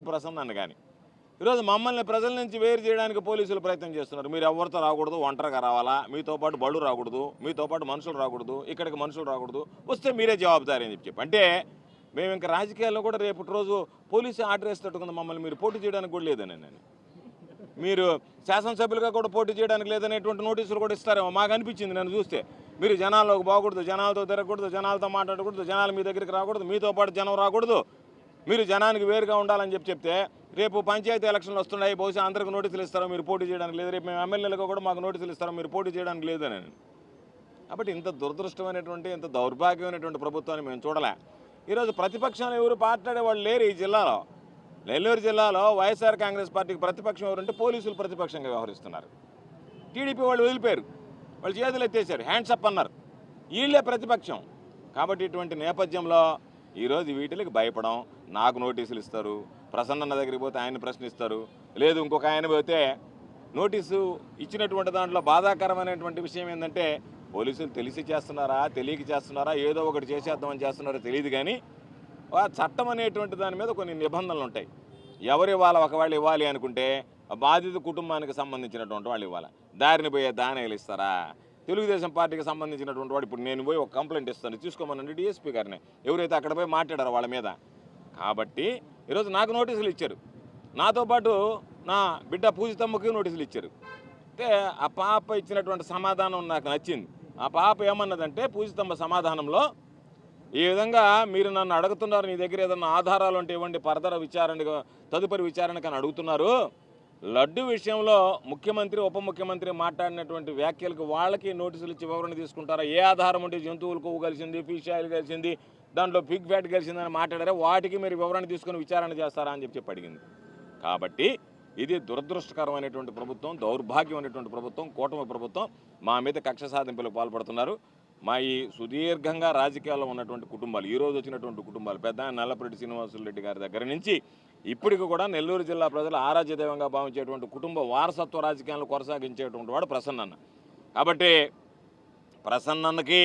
ప్రసన్న కానీ ఈరోజు మమ్మల్ని ప్రజల నుంచి వేరు చేయడానికి పోలీసులు ప్రయత్నం చేస్తున్నారు. మీరు ఎవరితో రాకూడదు, ఒంటరిగా రావాలా, మీతో పాటు బళ్ళు రాకూడదు, మీతో పాటు మనుషులు రాకూడదు, ఇక్కడికి మనుషులు రాకూడదు, వస్తే మీరే జవాబుదారీ అని చెప్పి అంటే మేము ఇంకా రాజకీయాల్లో కూడా రేపటి రోజు పోలీసు ఆర్డర్ వేస్తట్టుకుంది మమ్మల్ని మీరు పోటీ చేయడానికి కూడా లేదని నేను మీరు శాసనసభ్యులుగా కూడా పోటీ చేయడానికి లేదనేటువంటి నోటీసులు కూడా ఇస్తారేమో మాకు అనిపించింది. నన్ను చూస్తే మీరు జనాల్లోకి పోకూడదు, జనాలతో తిరగకూడదు, జనాలతో మాట్లాడకూడదు, జనాలు మీ దగ్గరికి రాకూడదు, మీతో పాటు జనం రాకూడదు, మీరు జనానికి వేరుగా ఉండాలని చెప్తే రేపు పంచాయతీ ఎలక్షన్లు వస్తున్నాయి, బహుశా అందరికి నోటీసులు ఇస్తారో మీరు పోటీ చేయడానికి లేదు, రేపు మేము ఎమ్మెల్యేలకు కూడా మాకు నోటీసులు ఇస్తారో మీరు పోటీ చేయడానికి లేదని. కాబట్టి ఇంత దురదృష్టమైనటువంటి ఇంత దౌర్భాగ్యమైనటువంటి ప్రభుత్వాన్ని మేము చూడలే. ఈరోజు ప్రతిపక్షంలో ఎవరు మాట్లాడే వాళ్ళు లేరు ఈ జిల్లాలో. నెల్లూరు జిల్లాలో వైఎస్ఆర్ కాంగ్రెస్ పార్టీకి ప్రతిపక్షం ఎవరంటే పోలీసులు ప్రతిపక్షంగా వ్యవహరిస్తున్నారు. టీడీపీ వాళ్ళు వదిలిపోయారు, వాళ్ళు చేతులు ఎత్తేసారు, హ్యాండ్స్ అప్ అన్నారు, వీళ్ళే ప్రతిపక్షం. కాబట్టి ఇటువంటి నేపథ్యంలో ఈరోజు వీటికి భయపడం, నాకు నోటీసులు ఇస్తారు, ప్రసన్న దగ్గరికి పోతే ఆయన్ని ప్రశ్నిస్తారు, లేదు ఇంకొక ఆయన పోతే నోటీసు ఇచ్చినటువంటి దాంట్లో బాధాకరమైనటువంటి విషయం ఏంటంటే పోలీసులు తెలిసి చేస్తున్నారా తెలియక చేస్తున్నారా ఏదో ఒకటి చేసేద్దామని చేస్తున్నారో తెలియదు, కానీ ఆ చట్టం అనేటువంటి దాని మీద కొన్ని నిబంధనలు ఉంటాయి. ఎవరు ఇవ్వాలి, ఒకవేళ ఇవ్వాలి అనుకుంటే బాధిత కుటుంబానికి సంబంధించినటువంటి వాళ్ళు ఇవ్వాలి, దారిని పోయే దానిలు ఇస్తారా? తెలుగుదేశం పార్టీకి సంబంధించినటువంటి వాడు ఇప్పుడు నేను పోయి ఒక కంప్లైంట్ ఇస్తాను, తీసుకోమనండి డిఎస్పీ గారిని, ఎవరైతే అక్కడ పోయి మాట్లాడారో వాళ్ళ మీద. కాబట్టి ఈరోజు నాకు నోటీసులు ఇచ్చారు, నాతో పాటు నా బిడ్డ పూజితమ్మకి నోటీసులు ఇచ్చారు. అంటే ఆ పాప ఇచ్చినటువంటి సమాధానం నాకు నచ్చింది. ఆ పాప ఏమన్నదంటే పూజితమ్మ సమాధానంలో ఈ విధంగా మీరు నన్ను అడుగుతున్నారు, నీ దగ్గర ఏదన్నా ఆధారాలు ఉంటే ఇవ్వండి, తదుపరి విచారణకు అని అడుగుతున్నారు. లడ్డు విషయంలో ముఖ్యమంత్రి ఉప ముఖ్యమంత్రి మాట్లాడినటువంటి వ్యాఖ్యలకు వాళ్ళకి నోటీసులు ఇచ్చి వివరణ తీసుకుంటారా? ఏ ఆధారం ఉంటే జంతువులు కొవ్వు కలిసింది, ఫిష్ ఆయిల్ కలిసింది, దాంట్లో పిగ్ ఫ్యాట్ కలిసిందని మాట్లాడారా, వాటికి మీరు వివరణ తీసుకుని విచారణ చేస్తారా అని చెప్పి అడిగింది. కాబట్టి ఇది దురదృష్టకరమైనటువంటి ప్రభుత్వం, దౌర్భాగ్యమైనటువంటి ప్రభుత్వం, కూటమి ప్రభుత్వం. మా మీద కక్ష సాధింపులకు పాల్పడుతున్నారు. మా ఈ సుదీర్ఘంగా రాజకీయాల్లో ఉన్నటువంటి కుటుంబాలు, ఈరోజు వచ్చినటువంటి కుటుంబాలు, పెద్ద నల్లపరెడ్డి శ్రీనివాసులరెడ్డి గారి దగ్గర నుంచి ఇప్పటికి కూడా నెల్లూరు జిల్లా ప్రజలు ఆరాధ్యదైవంగా భావించేటువంటి కుటుంబ వారసత్వ రాజకీయాలను కొనసాగించేటువంటి వాడు ప్రసన్న. కాబట్టి ప్రసన్నకి